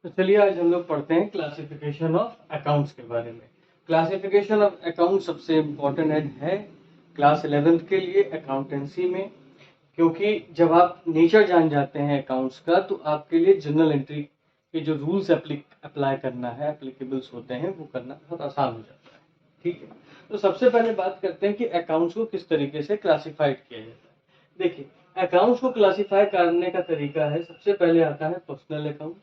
तो चलिए आज हम लोग पढ़ते हैं क्लासिफिकेशन ऑफ अकाउंट्स के बारे में। क्लासिफिकेशन ऑफ अकाउंट सबसे इम्पोर्टेंट है क्लास 11th के लिए अकाउंटेंसी में, क्योंकि जब आप नेचर जान जाते हैं अकाउंट्स का तो आपके लिए जर्नल एंट्री के जो रूल्स अप्लाई करना है, एप्लीकेबल्स होते हैं, वो करना बहुत आसान हो जाता है। ठीक है, तो सबसे पहले बात करते हैं कि अकाउंट्स को किस तरीके से क्लासिफाइड किया जाता है। देखिए, अकाउंट्स को क्लासिफाई करने का तरीका है, सबसे पहले आता है पर्सनल अकाउंट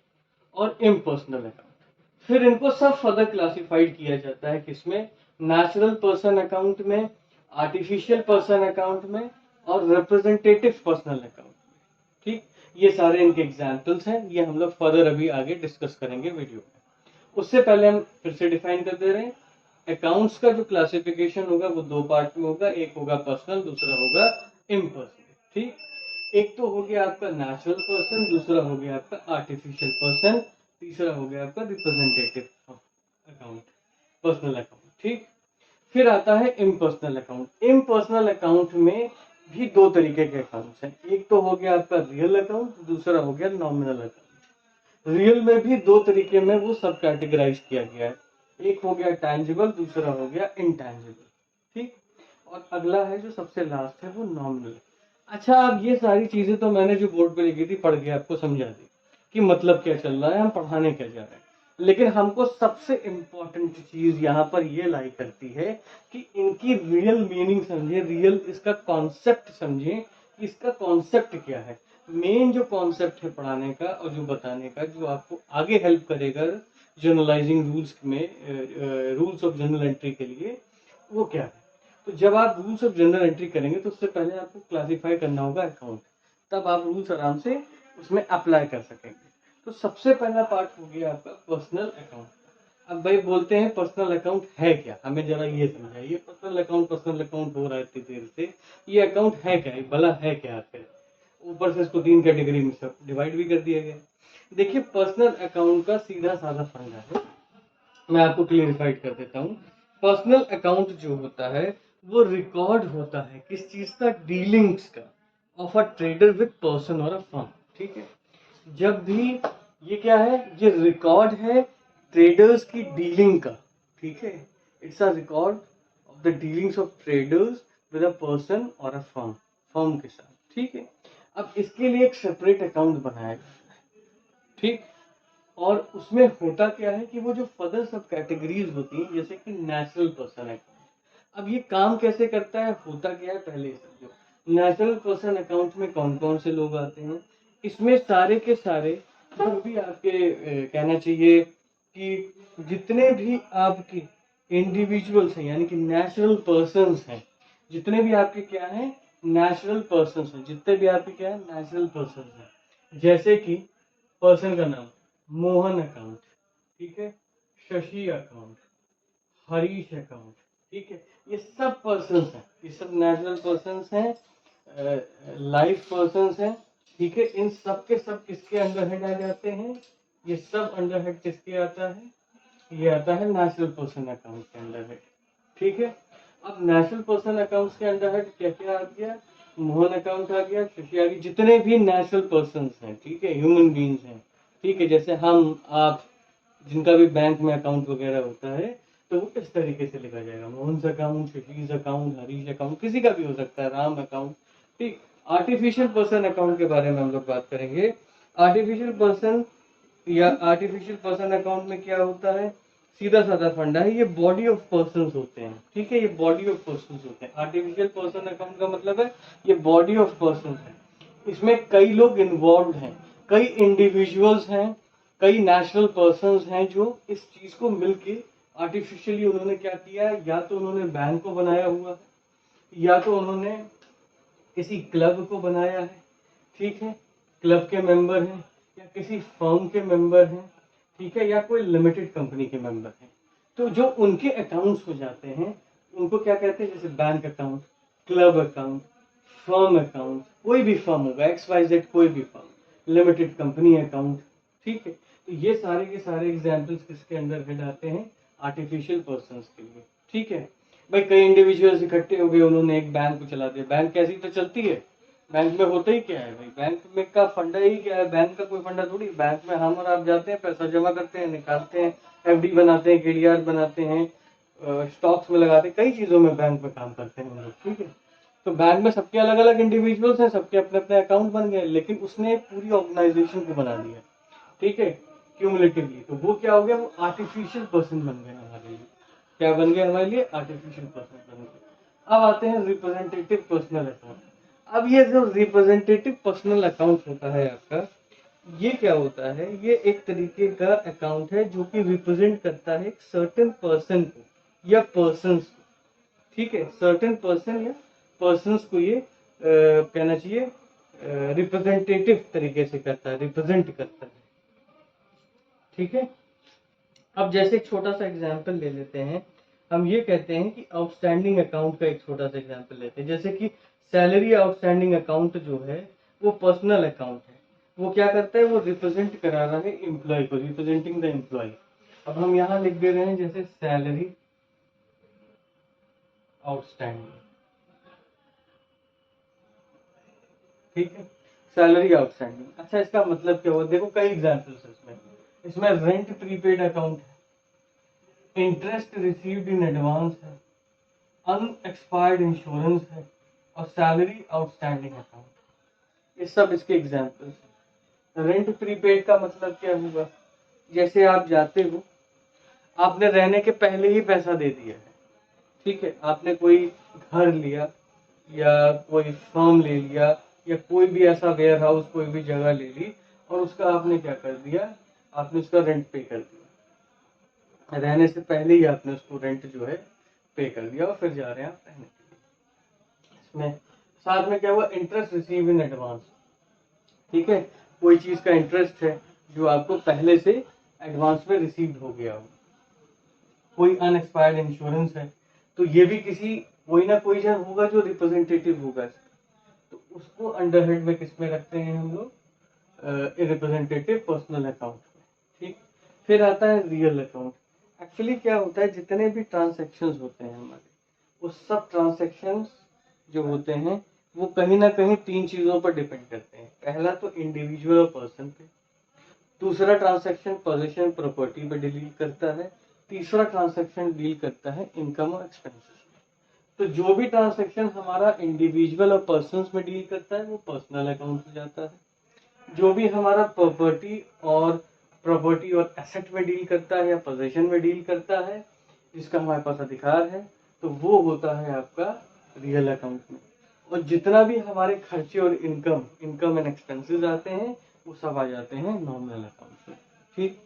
और इम्पर्सनल अकाउंट। फिर इनको सब फर्दर क्लासिफाइड किया जाता है किसमें, नेचुरल पर्सन अकाउंट में, आर्टिफिशियल पर्सन अकाउंट में और रिप्रेजेंटेटिव पर्सनल अकाउंट में। ठीक, ये सारे इनके एग्जांपल्स हैं, ये हम लोग फर्दर अभी आगे डिस्कस करेंगे वीडियो में। उससे पहले हम फिर से डिफाइन कर दे रहे हैं, अकाउंट्स का जो क्लासिफिकेशन होगा वो दो पार्ट में होगा, एक होगा पर्सनल, दूसरा होगा इम्पर्सनल। ठीक, एक तो हो गया आपका नेचुरल पर्सन, दूसरा हो गया आपका आर्टिफिशियल पर्सन, तीसरा हो गया आपका रिप्रेजेंटेटिव अकाउंट, पर्सनल अकाउंट। ठीक, फिर आता है इम्पर्सनल अकाउंट। इम्पर्सनल अकाउंट में भी दो तरीके के अकाउंट्स हैं, एक तो हो गया आपका रियल अकाउंट, दूसरा हो गया नॉमिनल अकाउंट। रियल में भी दो तरीके में वो सब कैटेगराइज किया गया है, एक हो गया टैंजिबल, दूसरा हो गया इनटैंजिबल। ठीक, और अगला है जो सबसे लास्ट है वो नॉमिनल। अच्छा, अब ये सारी चीजें तो मैंने जो बोर्ड पे लिखी थी पढ़ के आपको समझा दी कि मतलब क्या चल रहा है, हम पढ़ाने क्या जा रहे हैं, लेकिन हमको सबसे इम्पोर्टेंट चीज यहाँ पर ये लाई करती है कि इनकी रियल मीनिंग समझे, रियल इसका कॉन्सेप्ट समझे, इसका कॉन्सेप्ट क्या है। मेन जो कॉन्सेप्ट है पढ़ाने का और जो बताने का, जो आपको आगे हेल्प करेगा जर्नलाइजिंग रूल्स में, रूल्स ऑफ जर्नल एंट्री के लिए, वो क्या है। तो जब आप रूल्स ऑफ जर्नल एंट्री करेंगे तो उससे पहले आपको क्लासिफाई करना होगा अकाउंट, तब आप रूल्स आराम से उसमें अप्लाई कर सकेंगे। तो सबसे पहला पार्ट हो गया आपका पर्सनल अकाउंट। अब भाई बोलते हैं पर्सनल अकाउंट है क्या, हमें जरा ये समझाइए। पर्सनल अकाउंट हो रहा है इतनी देर से, ये अकाउंट है क्या, ये भला है क्या आखिर। ऊपर से इसको तीन कैटेगरी में सब डिवाइड भी कर दिया गया। देखिए, पर्सनल अकाउंट का सीधा साधा फंडा है, मैं आपको क्लियरिफाइड कर देता हूँ। पर्सनल अकाउंट जो होता है वो रिकॉर्ड होता है किस चीज का, डीलिंग्स का, of a trader with person और अ फर्म। ठीक है, जब भी ये क्या है, ये रिकॉर्ड है ट्रेडर्स की डीलिंग का। ठीक है, it's a record of the dealings of traders with a person और अ फर्म, फर्म के साथ। ठीक है, अब इसके लिए एक सेपरेट अकाउंट बनाया गया है। ठीक, और उसमें होता क्या है कि वो जो फर्दर सब कैटेगरीज होती हैं, जैसे कि नेचुरल पर्सन अकाउंट, अब ये काम कैसे करता है, होता क्या है पहले ही समझो। नेचुरल पर्सन अकाउंट में कौन कौन से लोग आते हैं, इसमें सारे के सारे जो भी आपके कहना चाहिए कि जितने भी आपके इंडिविजुअल्स हैं, यानी कि नेचुरल पर्सन्स हैं, जितने भी आपके क्या हैं, नेचुरल पर्सन्स हैं, जितने भी आपके क्या है, नेचुरल पर्सन्स हैं। जैसे कि पर्सन का नाम मोहन अकाउंट, ठीक है, शशि अकाउंट, हरीश अकाउंट। ठीक है, ये सब पर्सन्स हैं, ये सब नेचुरल पर्सन्स हैं, लाइफ पर्सन्स हैं। ठीक है, इन सब के सब किसके अंडर हेड आ जाते हैं, ये सब अंडर हेड किसके आता है, ये आता है नेचुरल पर्सन अकाउंट के अंडर हेड। ठीक है, अब नेचुरल पर्सन अकाउंट्स के अंडर हेड क्या क्या आ गया, मोहन अकाउंट आ गया, शशि आ गया, जितने भी नेचुरल पर्सन्स हैं, ठीक है, ह्यूमन बींग्स हैं। ठीक है, जैसे हम आप, जिनका भी बैंक में अकाउंट वगैरह होता है, तो वो इस तरीके से लिखा जाएगा, Mohan account, Shashi's account, Harish account, किसी का भी हो सकता है, राम अकाउंट। ठीक, आर्टिफिशियल पर्सन अकाउंट के बारे में हम लोग बात करेंगे। आर्टिफिशियल पर्सन या आर्टिफिशियल पर्सन अकाउंट में क्या होता है, सीधा साधा फंडा है, ये बॉडी ऑफ पर्संस होते हैं। ठीक है, ये बॉडी ऑफ पर्संस होते हैं। आर्टिफिशियल पर्सन अकाउंट का मतलब है ये बॉडी ऑफ पर्संस है, इसमें कई लोग इन्वॉल्व हैं, कई इंडिविजुअल्स हैं, कई नेशनल पर्सन्स हैं जो इस चीज को मिलके आर्टिफिशियली उन्होंने क्या किया है, या तो उन्होंने बैंक को बनाया हुआ है, या तो उन्होंने किसी क्लब को बनाया है। ठीक है, क्लब के मेंबर हैं, या किसी फर्म के मेंबर हैं, ठीक है, या कोई लिमिटेड कंपनी के मेंबर हैं। तो जो उनके अकाउंट्स हो जाते हैं उनको क्या कहते हैं, जैसे bank account, club account, firm account, कोई भी फर्म होगा, XYZ कोई भी फर्म, लिमिटेड कंपनी अकाउंट। ठीक है, तो ये सारे के सारे एग्जाम्पल्स किसके अंदर हेड आते हैं, आर्टिफिशियल पर्संस के लिए। ठीक है भाई, कई इंडिविजुअल्स इकट्ठे हो गए, उन्होंने एक बैंक को चला दिया, बैंक कैसी तो चलती है, बैंक में होता ही क्या है भाई, बैंक में का फंडा ही क्या है, बैंक का कोई फंडा थोड़ी। बैंक में हम और आप जाते हैं, पैसा जमा करते हैं, निकालते हैं, एफडी बनाते हैं, केडीआर बनाते हैं, स्टॉक्स में लगाते हैं, कई चीजों में बैंक में काम करते हैं हम लोग, ठीक है। तो बैंक में सबके अलग अलग इंडिविजुअल्स हैं, सबके अपने अपने अकाउंट बन गए, लेकिन उसने पूरी ऑर्गेनाइजेशन को बना दिया, ठीक है, क्यूमुलेटिवली। तो वो क्या हो गया, वो आर्टिफिशियल पर्सन बन गए हमारे लिए। क्या बन गए हमारे लिए, आर्टिफिशियल पर्सन बन गए। अब आते हैं रिप्रेजेंटेटिव पर्सनल अकाउंट। अब ये जो रिप्रेजेंटेटिव पर्सनल अकाउंट होता है आपका, ये क्या होता है, ये एक तरीके का अकाउंट है जो कि रिप्रेजेंट करता है एक सर्टेन पर्सन को या पर्सन्स को, ठीक है, सर्टेन पर्सन या पर्सन्स को ये कहना चाहिए, रिप्रेजेंटेटिव तरीके से करता है, रिप्रेजेंट करता है, ठीक है। अब जैसे एक छोटा सा एग्जांपल ले लेते हैं, हम ये कहते हैं कि आउटस्टैंडिंग अकाउंट का एक छोटा सा एग्जांपल लेते हैं, जैसे कि सैलरी आउटस्टैंडिंग अकाउंट जो है वो पर्सनल अकाउंट है। वो क्या करता है, वो रिप्रेजेंट करा रहा है एम्प्लॉय को, रिप्रेजेंटिंग द एम्प्लॉय। अब हम यहाँ लिख दे रहे हैं जैसे सैलरी आउटस्टैंडिंग, ठीक है, सैलरी आउटस्टैंडिंग। अच्छा, इसका मतलब क्या हुआ, देखो कई एग्जांपल्स है इसमें। इसमें रेंट प्रीपेड अकाउंट है, इंटरेस्ट रिसीव्ड इन एडवांस है, अनएक्सपायर्ड इंश्योरेंस है, और सैलरी आउटस्टैंडिंग अकाउंट। ये सब इसके एग्जांपल्स हैं। रेंट प्रीपेड का मतलब क्या हुआ, जैसे आप जाते हो, आपने रहने के पहले ही पैसा दे दिया है, ठीक है, आपने कोई घर लिया या कोई फर्म ले लिया या कोई भी ऐसा वेयर हाउस, कोई भी जगह ले ली, और उसका आपने क्या कर दिया, आपने उसका रेंट पे कर दिया, रहने से पहले ही आपने उसको रेंट जो है पे कर दिया, और फिर जा रहे हैं आप रहने के लिए। इसमें साथ में क्या हुआ, इंटरेस्ट रिसीव इन एडवांस, ठीक है, कोई चीज का इंटरेस्ट है जो आपको पहले से एडवांस में रिसीव हो गया हो। कोई अनएक्सपायर्ड इंश्योरेंस है, तो ये भी किसी, कोई ना कोई जन होगा जो रिप्रेजेंटेटिव होगा इसका, तो उसको अंडर हेड में किस में रखते हैं हम लोग, रिप्रेजेंटेटिव पर्सनल अकाउंट में, ठीक। फिर आता है रियल अकाउंट। एक्चुअली क्या होता है, जितने भी ट्रांसैक्शंस होते हैं हमारे, वो सब ट्रांसैक्शंस जो होते हैं वो कहीं ना कहीं तीन चीजों पर डिपेंड करते हैं। पहला तो इंडिविजुअल और पर्सन पे, दूसरा ट्रांसैक्शन पोजीशन प्रॉपर्टी पे डील करता है, तीसरा ट्रांसैक्शन डील करता है इनकम और एक्सपेंसेस। तो जो भी ट्रांसैक्शन हमारा इंडिविजुअल और पर्सन्स में डील करता है वो पर्सनल अकाउंट में जाता है। जो भी हमारा प्रॉपर्टी और एसेट में डील करता है या पोजीशन में डील करता है, जिसका हमारे पास अधिकार है, तो वो होता है आपका रियल अकाउंट में। और जितना भी हमारे खर्चे और इनकम एंड एक्सपेंसेस आते हैं, वो सब आ जाते हैं नॉमिनल अकाउंट में, ठीक।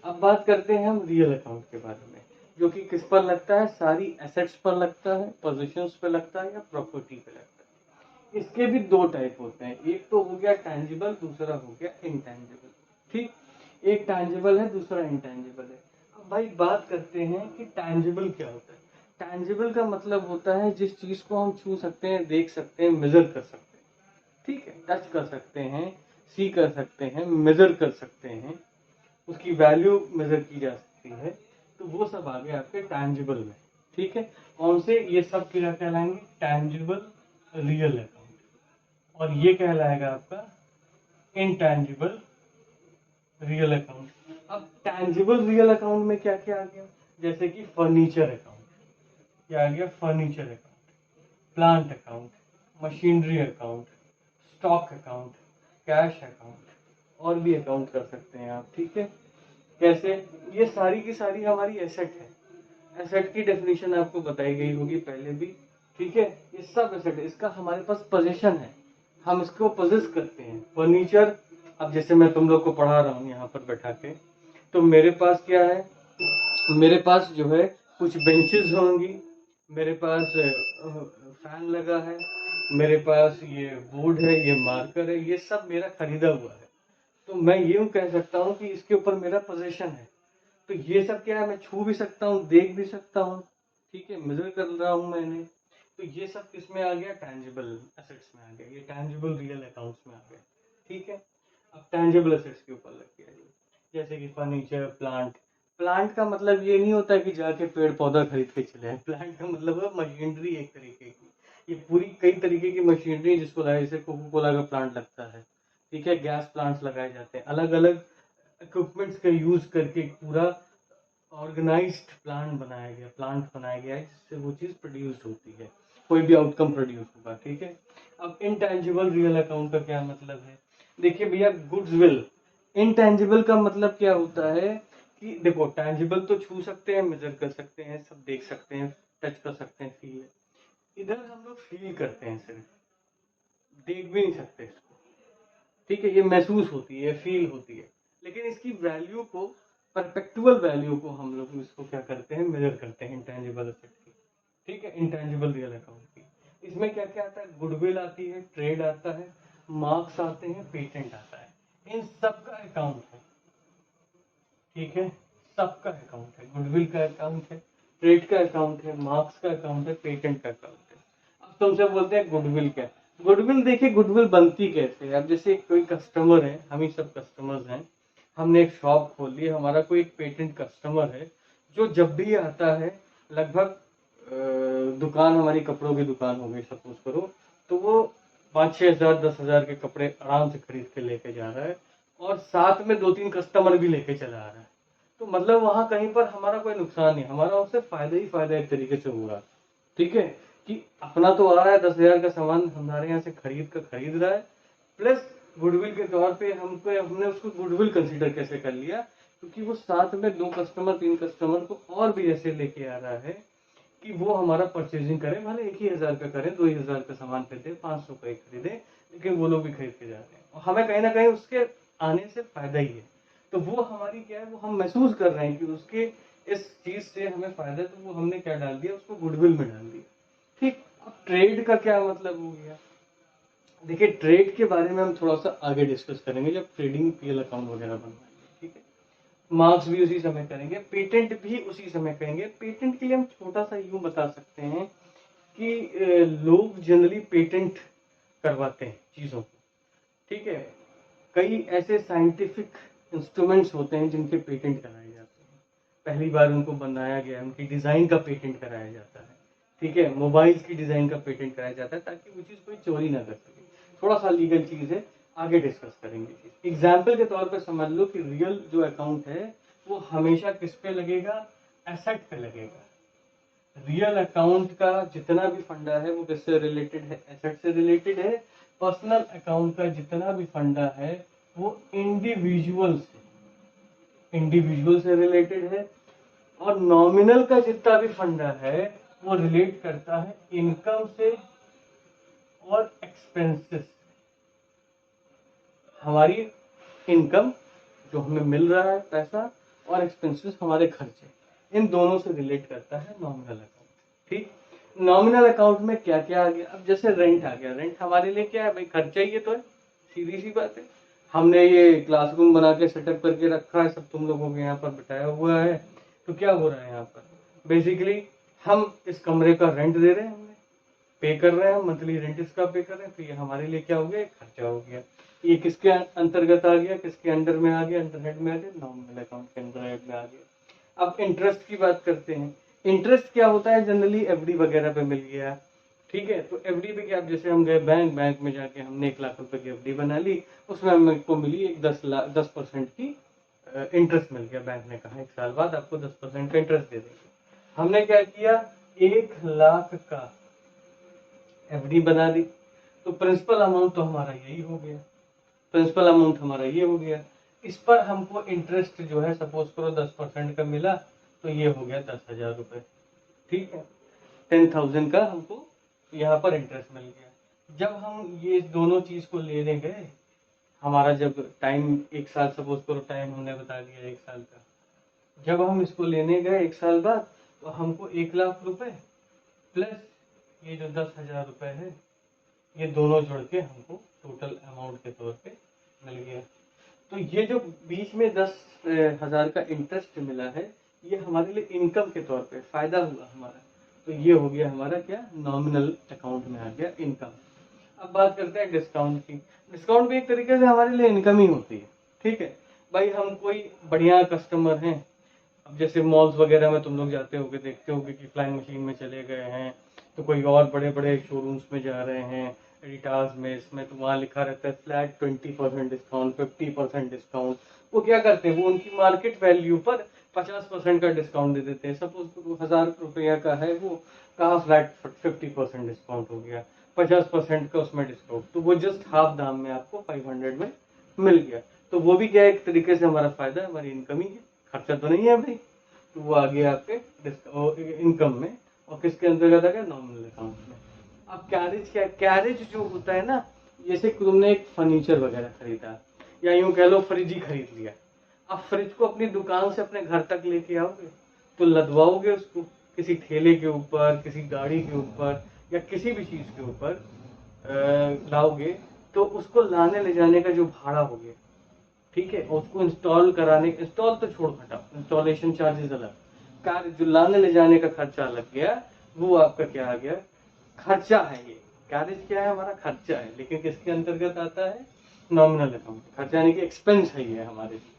अब बात करते हैं हम रियल अकाउंट के बारे में, जो कि किस पर लगता है, सारी एसेट्स पर लगता है, पोजीशंस पर लगता है या प्रॉपर्टी पे लगता है। इसके भी दो टाइप होते हैं, एक तो हो गया टैंजिबल, दूसरा हो गया इनटैंजिबल, ठीक। एक टैंजिबल है, दूसरा इनटैंजिबल है। अब भाई बात करते हैं कि टैंजिबल क्या होता है। टैंजिबल का मतलब होता है जिस चीज को हम छू सकते हैं, देख सकते हैं, मेजर कर सकते हैं, ठीक है, टच कर सकते हैं, सी कर सकते हैं, मेजर कर सकते हैं, उसकी वैल्यू मेजर की जा सकती है, तो वो सब आ गए आपके टैंजिबल में, ठीक है। कौन से, ये सब क्या कहलाएंगे, टैंजिबल रियल अकाउंट, और ये कहलाएगा आपका इनटैंजिबल रियल अकाउंट। अब टैंजिबल रियल अकाउंट में क्या क्या आ गया, जैसे कि फर्नीचर अकाउंट, क्या आ गया, furniture account, plant account, machinery account, stock account, cash account, और भी अकाउंट कर सकते हैं आप, ठीक है। कैसे, ये सारी की सारी हमारी एसेट है। एसेट की डेफिनेशन आपको बताई गई होगी पहले भी, ठीक है। ये सब एसेट है, इसका हमारे पास पोजीशन है, हम इसको पोजेस करते हैं। फर्नीचर, अब जैसे मैं तुम लोग को पढ़ा रहा हूँ यहाँ पर बैठा के, तो मेरे पास क्या है, मेरे पास जो है कुछ बेंचेस होंगी, मेरे पास फैन लगा है, मेरे पास ये बोर्ड है, ये मार्कर है, ये सब मेरा खरीदा हुआ है। तो मैं यूं कह सकता हूँ कि इसके ऊपर मेरा पोजीशन है। तो ये सब क्या है, मैं छू भी सकता हूँ, देख भी सकता हूँ, ठीक है, मेजर कर रहा हूँ मैंने। तो ये सब किसमें आ गया, टैंजिबल एसेट्स में आ गया, ये टैंजिबल रियल अकाउंट्स में आ गया, ठीक है। अब टैंजिबल एसेट्स के ऊपर लग गया ये, जैसे कि फर्नीचर, प्लांट। प्लांट का मतलब ये नहीं होता कि जाके पेड़ पौधा खरीद के चले आए, प्लांट का मतलब है मशीनरी एक तरीके की, ये पूरी कई तरीके की मशीनरी है जिसको लगाया, जैसे कोको कोला का प्लांट लगता है, ठीक है, गैस प्लांट्स लगाए जाते हैं, अलग अलग इक्विपमेंट्स का यूज करके पूरा ऑर्गेनाइज्ड प्लांट बनाया गया है जिससे वो चीज़ प्रोड्यूस होती है, कोई भी आउटकम प्रोड्यूस होगा, ठीक है। अब इनटैंजिबल रियल अकाउंट का क्या मतलब है? देखिए भैया, गुड्सविल, इनटैंजिबल का मतलब क्या होता है कि देखो, टैंजिबल तो छू सकते हैं, मेजर कर सकते हैं, सब देख सकते हैं, टच कर सकते हैं, फील, इधर हम लोग फील करते हैं, सिर्फ देख भी नहीं सकते इसको, ठीक है, ये महसूस होती है, फील होती है, लेकिन इसकी वैल्यू को, परपेक्चुअल वैल्यू को हम लोग इसको क्या करते हैं, मेजर करते हैं इंटेंजिबल एसेट की, ठीक है, इंटेंजिबल रियल अकाउंट की। इसमें क्या क्या आता है? गुडविल आती है, ट्रेड आता है, मार्क्स आते हैं, पेटेंट आता है, इन सब का अकाउंट है, ठीक है, सबका अकाउंट है, गुडविल का अकाउंट है, ट्रेड का अकाउंट है, मार्क्स का अकाउंट है, पेटेंट का अकाउंट है। अब तुमसे बोलते हैं गुडविल क्या? गुडविल, देखिए गुडविल बनती कैसे है। अब जैसे कोई कस्टमर है, हम ही सब कस्टमर्स हैं, हमने एक शॉप खोल ली, हमारा कोई एक पेटेंट कस्टमर है जो जब भी आता है, लगभग दुकान हमारी कपड़ों की दुकान हो गई सपोज करो, तो वो 5-6 हज़ार 10 हज़ार के कपड़े आराम से खरीद के लेके जा रहा है, और साथ में 2-3 कस्टमर भी लेके चला आ रहा है, तो मतलब वहां कहीं पर हमारा कोई नुकसान नहीं, हमारा उससे फायदा ही फायदा एक तरीके से हो रहा है, ठीक है, कि अपना तो आ रहा है, 10 हज़ार का सामान हमारे यहाँ से खरीद रहा है, प्लस गुडविल के तौर पे हमने उसको गुडविल कंसीडर कैसे कर लिया, क्योंकि वो साथ में 2 कस्टमर 3 कस्टमर को और भी ऐसे लेके आ रहा है कि वो हमारा परचेजिंग करें, भले 1 ही 1,000 का करें, 2 ही 1,000 का सामान खरीदे, 500 का ही खरीदे, लेकिन वो लोग भी खरीद के जाते हैं, और हमें कहीं ना कहीं उसके आने से फायदा ही है, तो वो हमारी क्या है, वो हम महसूस कर रहे हैं कि उसके इस चीज से हमें फायदा है, तो वो हमने क्या डाल दिया, उसको गुडविल में डाल दिया, ठीक। अब ट्रेड का क्या मतलब हो गया? देखिए, ट्रेड के बारे में हम थोड़ा सा आगे डिस्कस करेंगे जब ट्रेडिंग पीएल अकाउंट वगैरह बनवाएंगे, ठीक है। मार्क्स भी उसी समय करेंगे, पेटेंट भी उसी समय करेंगे। पेटेंट के लिए हम छोटा सा यूं बता सकते हैं कि लोग जनरली पेटेंट करवाते हैं चीजों को, ठीक है। कई ऐसे साइंटिफिक इंस्ट्रूमेंट्स होते हैं जिनके पेटेंट कराए जाते हैं, पहली बार उनको बनाया गया, उनकी डिजाइन का पेटेंट कराया जाता है, ठीक है, मोबाइल्स की डिजाइन का पेटेंट कराया जाता है, ताकि वो चीज कोई चोरी ना कर सके, थोड़ा सा लीगल चीज है, आगे डिस्कस करेंगे। एग्जाम्पल के तौर पर समझ लो कि रियल जो अकाउंट है वो हमेशा किस पे लगेगा? एसेट पे लगेगा। रियल अकाउंट का जितना भी फंडा है वो किससे रिलेटेड है? एसेट से रिलेटेड है। पर्सनल अकाउंट का जितना भी फंडा है वो इंडिविजुअल से रिलेटेड है, और नॉमिनल का जितना भी फंडा है वो रिलेट करता है इनकम से और एक्सपेंसेस। हमारी इनकम जो हमें मिल रहा है पैसा, और एक्सपेंसेस हमारे खर्चे, इन दोनों से रिलेट करता है नॉमिनल अकाउंट, ठीक। नॉमिनल अकाउंट में क्या क्या आ गया? अब जैसे रेंट आ गया, रेंट हमारे लिए क्या है भाई? खर्चा ही है, तो है, सीधी सी बात है। हमने ये क्लासरूम बना के सेटअप करके रखा है, सब तुम लोगों के यहाँ पर बिठाया हुआ है, तो क्या हो रहा है यहाँ पर? बेसिकली हम इस कमरे का रेंट दे रहे हैं, हमने पे कर रहे हैं, मंथली रेंट इसका पे कर रहे हैं, तो ये हमारे लिए क्या हो गया? एक खर्चा हो गया। ये किसके अंतर्गत आ गया? किसके अंडर में आ गया? अंडर में आ गया, नॉमिनल अकाउंट के अंडर में आ गया। अब इंटरेस्ट की बात करते हैं। इंटरेस्ट क्या होता है? जनरली एफडी वगैरह पे मिल गया, ठीक है। तो एफडी पे क्या, जैसे हम गए बैंक में जाके हमने 1 लाख रुपए की एफडी बना ली, उसमें हमको मिली एक 10% की इंटरेस्ट मिल गया। बैंक ने कहा 1 साल बाद आपको 10% का इंटरेस्ट दे देंगे। हमने क्या किया? 1 लाख का एफडी बना दी, तो प्रिंसिपल अमाउंट तो हमारा यही हो गया, प्रिंसिपल अमाउंट हमारा ये हो गया। इस पर हमको इंटरेस्ट जो है सपोज करो 10% का मिला, तो ये हो गया 10,000 रुपए, ठीक है। 10,000 का हमको यहाँ पर इंटरेस्ट मिल गया। जब हम ये दोनों चीज को लेने गए, हमारा जब टाइम 1 साल, सपोज करो टाइम हमने बता दिया 1 साल का, जब हम इसको लेने गए 1 साल बाद, तो हमको 1 लाख रुपए प्लस ये जो 10,000 रुपए है, ये दोनों जोड़ के हमको टोटल अमाउंट के तौर पे मिल गया। तो ये जो बीच में 10,000 का इंटरेस्ट मिला है, ये हमारे लिए इनकम के तौर पे फायदा हुआ हमारा, तो ये हो गया हमारा क्या? नॉमिनल अकाउंट में आ गया इनकम। अब बात करते हैं डिस्काउंट की। डिस्काउंट भी एक तरीके से हमारे लिए इनकम ही होती है, ठीक है। भाई हम कोई बढ़िया कस्टमर हैं, अब जैसे मॉल्स वगैरह में तुम लोग जाते होगे, देखते होगे कि फ्लाइंग मशीन में चले गए हैं, तो कोई और बड़े बड़े शोरूम्स में जा रहे हैं, एडिटाज में, इसमें तो वहाँ लिखा रहता है फ्लैट 20% डिस्काउंट, 50% डिस्काउंट। वो क्या करते हैं, वो उनकी मार्केट वैल्यू पर 50% का डिस्काउंट दे देते हैं। सपोज 1000 रुपया का है, वो कहा फ्लैट 50% डिस्काउंट हो गया, 50% का उसमें डिस्काउंट, तो वो जस्ट हाफ दाम में आपको 500 में मिल गया। तो वो भी क्या है, एक तरीके से हमारा फायदा है, हमारी इनकम ही है, खर्चा तो नहीं है भाई। तो वो आ गया आपके इनकम में, और किसके अंतर्गत आ गया, नॉमिनल अकाउंट में। अब कैरेज क्या है, कैरेज जो होता है ना, जैसे तुमने एक फर्नीचर वगैरह खरीदा, या यूं कह लो फ्रिज ही खरीद लिया। अब फ्रिज को अपनी दुकान से अपने घर तक लेके आओगे, तो लदवाओगे उसको किसी ठेले के ऊपर, किसी गाड़ी के ऊपर, या किसी भी चीज के ऊपर लाओगे, तो उसको लाने ले जाने का जो भाड़ा हो गया, ठीक है, और उसको इंस्टॉल कराने, इंस्टॉल तो छोड़ हटाओ, इंस्टॉलेशन चार्जेस अलग, कार जो लाने ले जाने का खर्चा अलग गया, वो आपका क्या आ गया, खर्चा है। ये कैरेज क्या है, हमारा खर्चा है, लेकिन किसके अंतर्गत आता है, नॉमिनल अकाउंट। खर्चा यानी कि एक्सपेंस है ये हमारे लिए,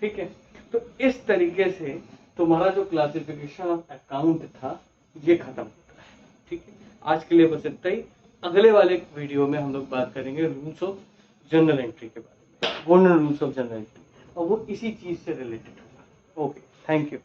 ठीक है। तो इस तरीके से तुम्हारा जो क्लासिफिकेशन ऑफ अकाउंट था, ये खत्म होता है, ठीक है। आज के लिए बस इतना ही। अगले वाले वीडियो में हम लोग बात करेंगे रूल्स ऑफ जनरल एंट्री के बारे में, golden rules of general entry, और वो इसी चीज से रिलेटेड होगा। Okay, thank you.